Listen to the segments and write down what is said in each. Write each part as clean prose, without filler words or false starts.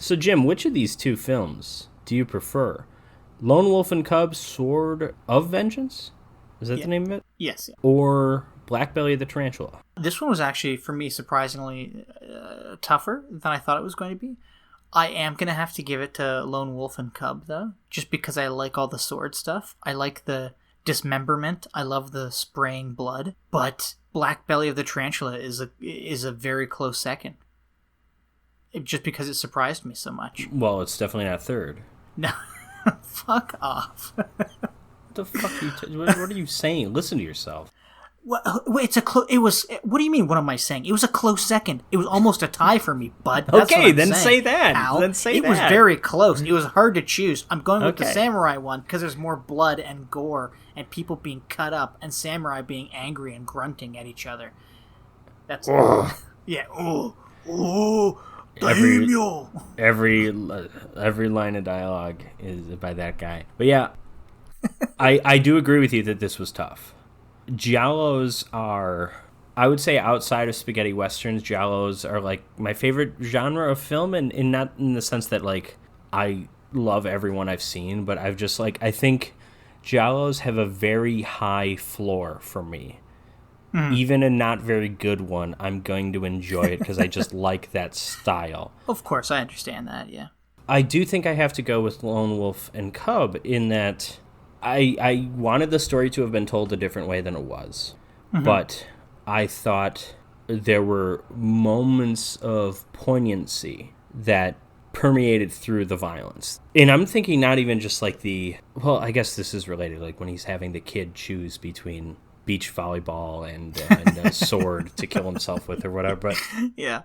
So, Jim, which of these two films do you prefer? Lone Wolf and Cub, Sword of Vengeance? Is that Yeah. the name of it? Yes. Yeah. Or Black Belly of the Tarantula? This one was actually, for me, surprisingly tougher than I thought it was going to be. I am going to have to give it to Lone Wolf and Cub, though, just because I like all the sword stuff. I like the dismemberment. I love the spraying blood. But Black Belly of the Tarantula is a very close second. Just because it surprised me so much. Well, it's definitely not third. No, fuck off. What the fuck what are you saying? Listen to yourself. Well, wait, it was. What do you mean? What am I saying? It was a close second. It was almost a tie for me, bud. That's Okay, what I'm then saying, say that. Al. Then say it that. was very close. It was hard to choose. I'm going with the Okay. samurai one because there's more blood and gore and people being cut up and samurai being angry and grunting at each other. That's yeah. Oh, daimyo. Every line of dialogue is by that guy. But yeah, I do agree with you that this was tough. Giallos are, I would say, outside of spaghetti westerns, giallos are like my favorite genre of film, and not in the sense that like I love everyone I've seen, but I've just like, I think giallos have a very high floor for me. Even a not very good one, I'm going to enjoy it because I just like that style. Of course, I understand that. Yeah. I do think I have to go with Lone Wolf and Cub in that I wanted the story to have been told a different way than it was. But I thought there were moments of poignancy that permeated through the violence. And I'm thinking not even just like well, I guess this is related, like when he's having the kid choose between beach volleyball and a sword to kill himself with or whatever. But Yeah.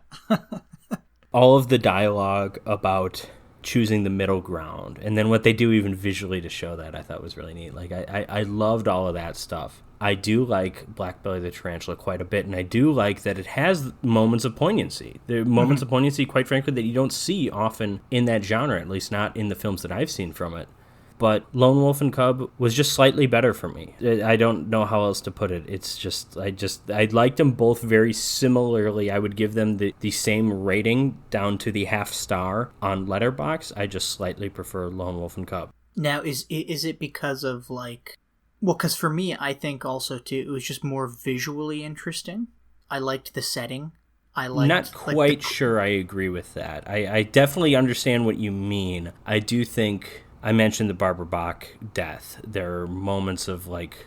all of the dialogue about choosing the middle ground, and then what they do even visually to show that, I thought was really neat. Like I loved all of that stuff. I do like Black Belly the Tarantula quite a bit, and I do like that it has moments of poignancy. There are moments of poignancy, quite frankly, that you don't see often in that genre, at least not in the films that I've seen from it. But Lone Wolf and Cub was just slightly better for me. I don't know how else to put it. It's just, I liked them both very similarly. I would give them the same rating down to the half star on Letterboxd. I just slightly prefer Lone Wolf and Cub. Now, is it because of like... Well, because for me, I think also, too, it was just more visually interesting. I liked the setting. I liked... Not quite sure I agree with that. I definitely understand what you mean. I do think... I mentioned the Barbara Bach death. There are moments of, like,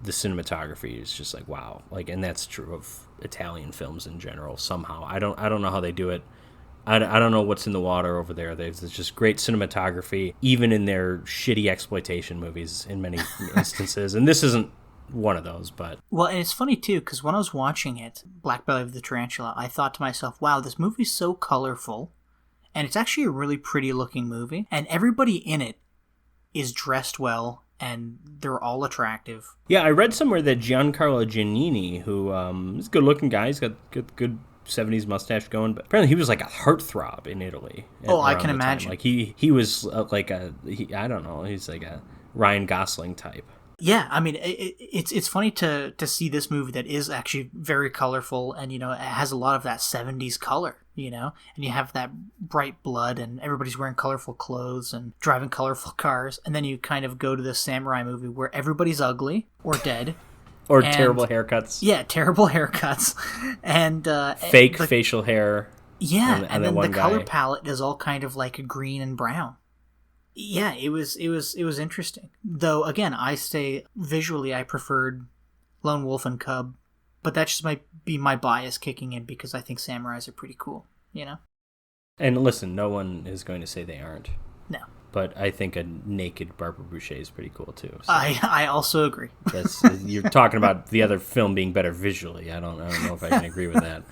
the cinematography is just like, wow. Like, and that's true of Italian films in general, somehow. I don't know how they do it. I don't know what's in the water over there. There's just great cinematography, even in their shitty exploitation movies in many instances. And this isn't one of those, but... Well, and it's funny, too, because when I was watching it, Black Belly of the Tarantula, I thought to myself, wow, this movie's so colorful. And it's actually a really pretty looking movie. And everybody in it is dressed well, and they're all attractive. Yeah, I read somewhere that Giancarlo Giannini, who is a good looking guy, he's got good 70s mustache going, but apparently he was like a heartthrob in Italy. Oh, I can imagine. Like he was like I don't know, he's like a Ryan Gosling type. Yeah, I mean, it's funny to see this movie that is actually very colorful, and, you know, it has a lot of that 70s color, you know, and you have that bright blood, and everybody's wearing colorful clothes and driving colorful cars, and then you kind of go to this samurai movie where everybody's ugly or dead. Or terrible haircuts. Yeah, terrible haircuts. And fake facial hair. Yeah, and then the color guy. palette is all kind of like green and brown. Yeah, it was interesting. Though again, I say visually I preferred Lone Wolf and Cub, but that just might be my bias kicking in because I think samurais are pretty cool, you know? And listen, no one is going to say they aren't. No. But I think a naked Barbara Boucher is pretty cool too. So I also agree. you're talking about the other film being better visually. I don't know if I can agree with that.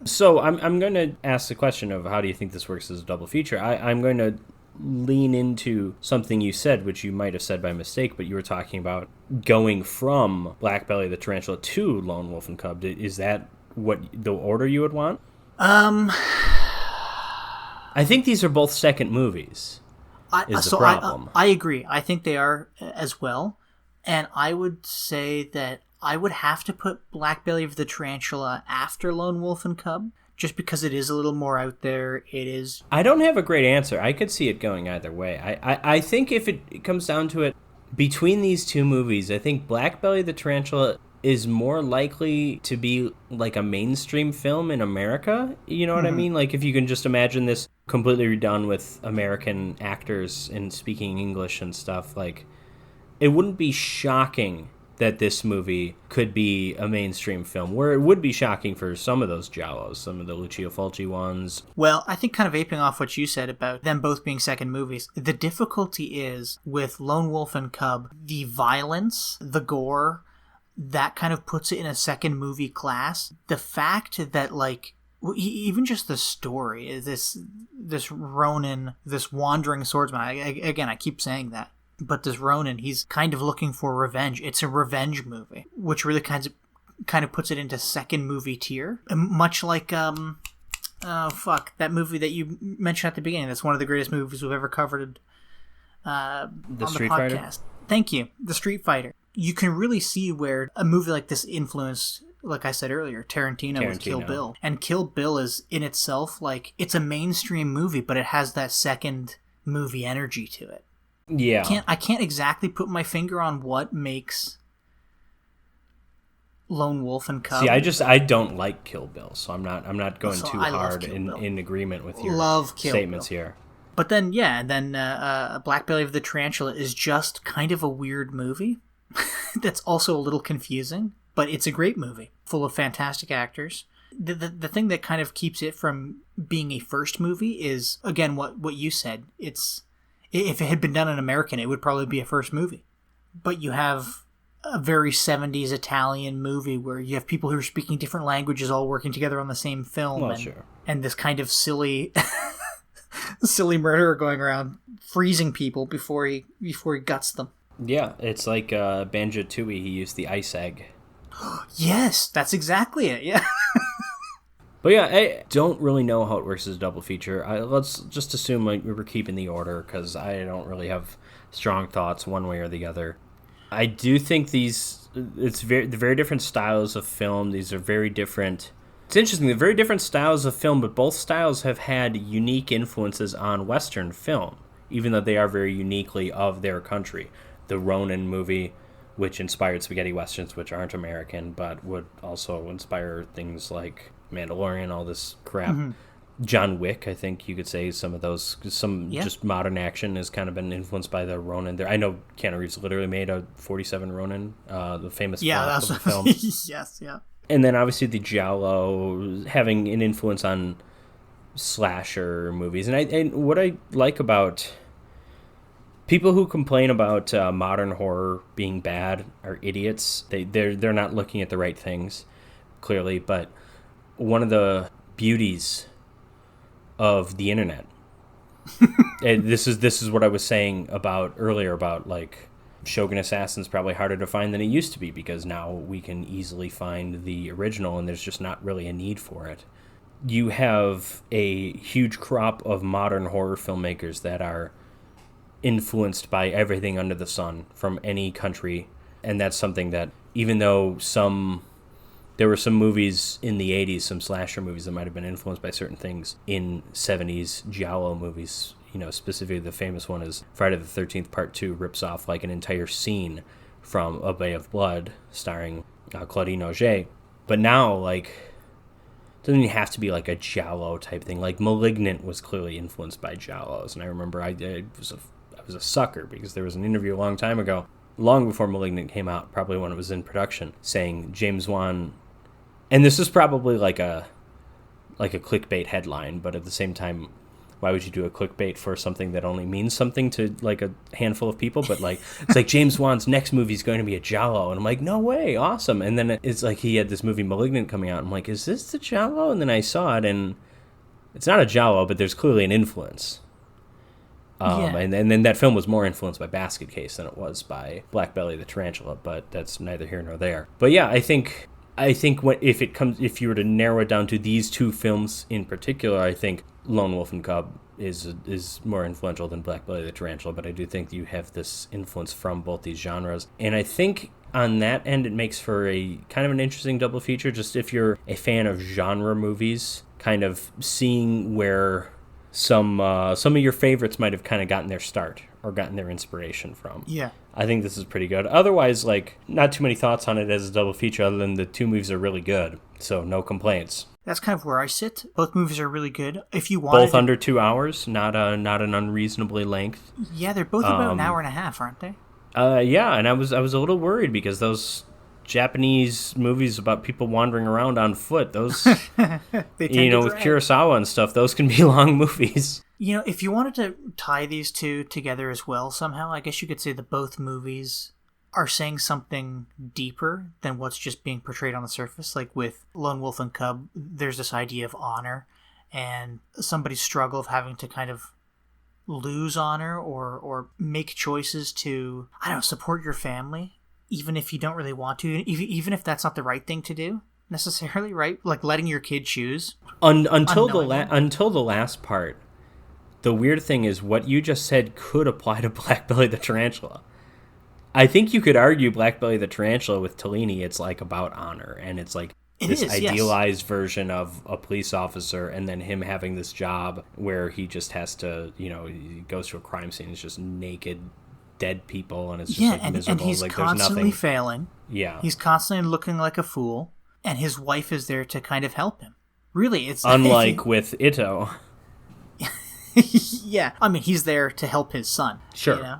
So I'm going to ask the question of how do you think this works as a double feature? I'm going to lean into something you said, which you might have said by mistake, but you were talking about going from Black Belly the Tarantula to Lone Wolf and Cub. Is that what the order you would want? I think these are both second movies. The problem. I agree. I think they are as well. And I would say that I would have to put Black Belly of the Tarantula after Lone Wolf and Cub, just because it is a little more out there. It is. I don't have a great answer. I could see it going either way. I think if it comes down to it, between these two movies, I think Black Belly the Tarantula is more likely to be like a mainstream film in America. You know what I mean? Like, if you can just imagine this completely redone with American actors and speaking English and stuff, like, it wouldn't be shocking that this movie could be a mainstream film, where it would be shocking for some of those giallos, some of the Lucio Fulci ones. Well, I think kind of aping off what you said about them both being second movies, the difficulty is with Lone Wolf and Cub, the violence, the gore, that kind of puts it in a second movie class. The fact that, like, even just the story is this Ronin, this wandering swordsman. I keep saying that. But this Ronin, he's kind of looking for revenge. It's a revenge movie, which really kind of puts it into second movie tier. Much like, that movie that you mentioned at the beginning. That's one of the greatest movies we've ever covered on the Street podcast. Fighter? Thank you. The Street Fighter. You can really see where a movie like this influenced, like I said earlier, Tarantino with Kill Bill. And Kill Bill is, in itself, like, it's a mainstream movie, but it has that second movie energy to it. Yeah. I can't exactly put my finger on what makes Lone Wolf and Cub. See, I don't like Kill Bill, so I'm not going too hard Bill. in agreement with your statements here. But then, Black Belly of the Tarantula is just kind of a weird movie that's also a little confusing, but it's a great movie full of fantastic actors. The thing that kind of keeps it from being a first movie is, again, what you said. If it had been done in American, it would probably be a first movie. But you have a very 70s Italian movie where you have people who are speaking different languages all working together on the same film. Well, sure. And this kind of silly murderer going around freezing people before he guts them. Yeah, it's like Banjo-Tooie. He used the ice egg. Yes, that's exactly it, yeah. But yeah, I don't really know how it works as a double feature. Let's just assume we were keeping the order, because I don't really have strong thoughts one way or the other. I do think they're very different styles of film. These are very different. It's interesting, they're very different styles of film, but both styles have had unique influences on Western film, even though they are very uniquely of their country. The Ronin movie, which inspired spaghetti westerns, which aren't American, but would also inspire things like Mandalorian, all this crap. Mm-hmm. John Wick, I think you could say some of those, just modern action has kind of been influenced by the Ronin. I know Keanu Reeves literally made a 47 Ronin, the famous flop of the film. Yes, yeah. And then obviously the Giallo having an influence on slasher movies. And what I like about people who complain about modern horror being bad are idiots. They're not looking at the right things, clearly. But one of the beauties of the internet, and this is what I was saying about earlier about, like, Shogun Assassin's probably harder to find than it used to be, because now we can easily find the original and there's just not really a need for it. You have a huge crop of modern horror filmmakers that are influenced by everything under the sun from any country, and that's something that, even though there were some movies in the 80s, some slasher movies that might have been influenced by certain things in 70s Giallo movies. You know, specifically the famous one is Friday the 13th Part 2 rips off like an entire scene from A Bay of Blood starring Claudine Auger. But now, like, it doesn't even have to be like a Giallo type thing. Like Malignant was clearly influenced by Giallos, and I remember I was a sucker because there was an interview a long time ago, long before Malignant came out, probably when it was in production, saying James Wan, and this is probably like a clickbait headline, but at the same time, why would you do a clickbait for something that only means something to like a handful of people? But like, it's like James Wan's next movie is going to be a Giallo, and I'm like, no way, awesome. And then it's like he had this movie Malignant coming out. I'm like, is this the Giallo? And then I saw it, and it's not a Giallo, but there's clearly an influence. And then that film was more influenced by Basket Case than it was by Black Belly the Tarantula, but that's neither here nor there. But yeah, I think if you were to narrow it down to these two films in particular, I think Lone Wolf and Cub is more influential than Black Belly the Tarantula, but I do think you have this influence from both these genres. And I think on that end, it makes for a kind of an interesting double feature. Just if you're a fan of genre movies, kind of seeing where some of your favorites might have kind of gotten their start or gotten their inspiration from. Yeah. I think this is pretty good. Otherwise, like, not too many thoughts on it as a double feature other than the two movies are really good. So no complaints. That's kind of where I sit. Both movies are really good. If you want both under 2 hours, not an unreasonably length. Yeah, they're both about an hour and a half, aren't they? Yeah, and I was a little worried because those Japanese movies about people wandering around on foot, those They tend to with drag. Kurosawa and stuff, those can be long movies. If you wanted to tie these two together as well somehow, I guess you could say that both movies are saying something deeper than what's just being portrayed on the surface. Like with Lone Wolf and Cub, there's this idea of honor and somebody's struggle of having to kind of lose honor or make choices to, I don't know, support your family, even if you don't really want to, even if that's not the right thing to do necessarily, right? Like letting your kid choose. Until the last part, the weird thing is what you just said could apply to Black Belly the Tarantula. I think you could argue Black Belly the Tarantula with Tellini, it's like about honor, and it's like idealized version of a police officer, and then him having this job where he just has to, he goes to a crime scene, it's just naked, dead people, and it's just miserable. And he's like, constantly there's nothing. failing. Yeah. He's constantly looking like a fool, and his wife is there to kind of help him. Really, it's unlike with Ito. yeah, I mean, he's there to help his son. Sure. Yeah.